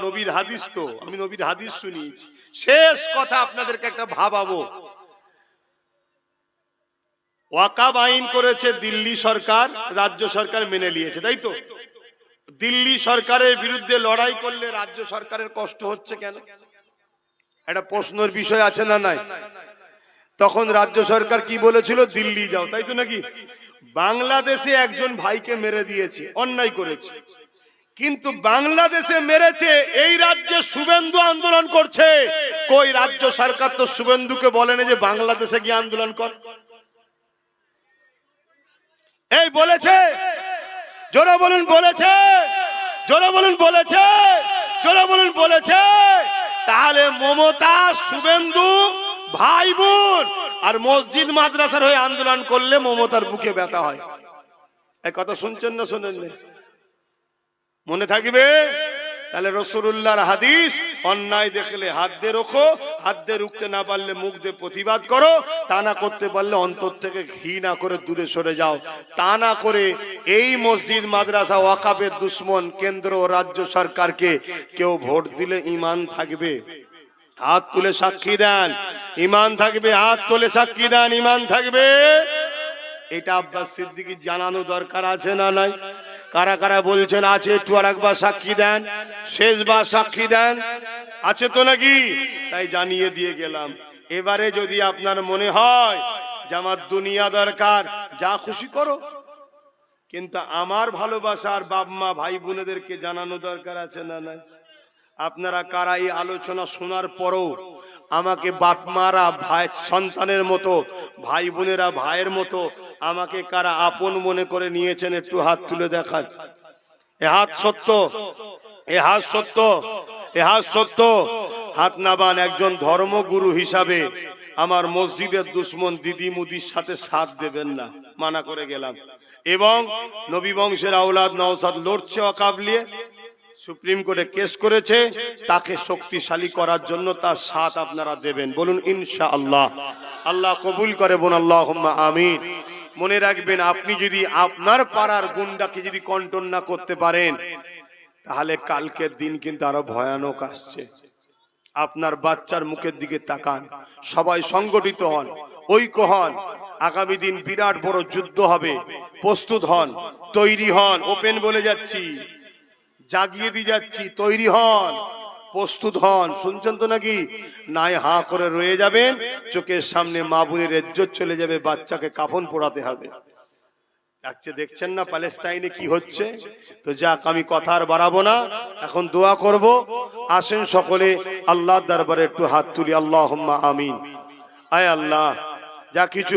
নবীর হাদিস, তো আমি নবীর হাদিস শুনিয়েছি। শেষ কথা আপনাদেরকে একটা ভাবাবো। ওয়াকাব আইন করেছে দিল্লি সরকার, রাজ্য সরকার মেনে নিয়েছে, তাই তো? দিল্লি সরকারের বিরুদ্ধে লড়াই করলে রাজ্য সরকারের কষ্ট হচ্ছে কেন? একটা প্রশ্নের বিষয় আছে না নাই? তখন রাজ্য সরকার কি বলেছিল? দিল্লি যাও, তাই তো নাকি? বাংলাদেশে একজন ভাইকে মেরে দিয়েছে, অন্যায় করেছে, কিন্তু বাংলাদেশে মেরেছে, এই রাজ্যে শুভেন্দু আন্দোলন করছে। কই রাজ্য সরকার তো শুভেন্দুকে বলেন যে বাংলাদেশে গিয়ে আন্দোলন কর। এই বলেছে? জোরে বলুন বলেছে? জোরে বলুন বলেছে? জোরে বলুন বলেছে? তাহলে মমতা শুভেন্দু ভাই বোন, আর মসজিদ মাদ্রাসার হয়ে আন্দোলন করলে মমতার বুকে ব্যথা হয়। এই কথা শুনছেন না শোনেন না? মনে থাকবে। তাহলে রাসূলুল্লাহর হাদিস, অন্যায় দেখলে হাত দিয়ে রোখো, হাত দিয়ে রুখতে না পারলে মুখ দিয়ে প্রতিবাদ করো, তা না করতে পারলে অন্তর থেকে ঘৃণা করে দূরে সরে যাও। তা না করে এই মসজিদ মাদ্রাসা ওয়াকাফের দুশ্মন কেন্দ্র ও রাজ্য সরকারকে কেউ ভোট দিলে ঈমান থাকবে? হাত তুলে সাক্ষী দেন ঈমান থাকবে। হাত তুলে সাক্ষী দেন ঈমান থাকবে। এটা আব্বাস সিদ্দিকী জানানো দরকার আছে না নাই? কারা কারা বলছেন আছে? একটু আর একবার সাক্ষী দেন, শেষবার সাক্ষী দেন। আছে তো নাকি? তাই জানিয়ে দিয়ে গেলাম। এবারে যদি আপনার মনে হয় যে আমার দুনিয়া দরকার, যা খুশি করো, কিন্তু আমার ভালোবাসার বাপ মা ভাই বোনেদেরকে জানানো দরকার আছে না নাই? আপনারা কারা এই আলোচনা শোনার পরও আমাকে বাপ মারা ভাই সন্তানের মতো, ভাই বোনেরা ভাইয়ের মতো আমাকে কারা আপন মনে করে নিয়েছেন? একটু হাত তুলে দেখান। এ হাত সত্য, এ হাত সত্য, এ হাত সত্য। হাত নাবান। একজন ধর্মগুরু হিসাবে আমার মসজিদের দুশ্মন দিদি মুদির সাথে সাথ দেবেন না, মানা করে গেলাম। এবং নবী বংশের আওলাদ নওশাদ লড়ছে ওয়াকাব নিয়ে, সুপ্রিম কোর্টে কেস করেছে, তাকে শক্তিশালী করার জন্য তার সাথ আপনারা দেবেন। বলুন ইনশাআল্লাহ। আল্লাহ কবুল করে, বোন আল্লাহুম্মা আমিন। মনে রাখবেন, আপনি যদি আপনার পাড়ার গুন্ডাকে যদি কন্ট্রোল না করতে পারেন, তাহলে কালকের দিন কিন্তু আরো ভয়ানক আসছে। আপনার বাচ্চার মুখের দিকে তাকান, সবাই সংগঠিত হন, ঐক্য হন। আগামী দিন বিরাট বড় যুদ্ধ হবে, প্রস্তুত হন, তৈরি হন। ওপেন বলে যাচ্ছি, জাগিয়ে দিয়ে যাচ্ছি, তৈরি হন, প্রস্তুত হন। শুনছেন তো নাকি? নাই হাঁ করে রয়ে যাবেন, চোখের সামনে মা বোনের ইজ্জত চলে যাবে, বাচ্চাকে কাফন পোড়াতে হবে। দেখছেন না প্যালেস্টাইনে কি হচ্ছে? তো যাক, আমি কথা আর বাড়াবো না, এখন দোয়া করব। আসেন সকলে আল্লাহর দরবারে একটু হাত তুলি। আল্লাহুম্মা আমিন। আয় আল্লাহ, যা কিছু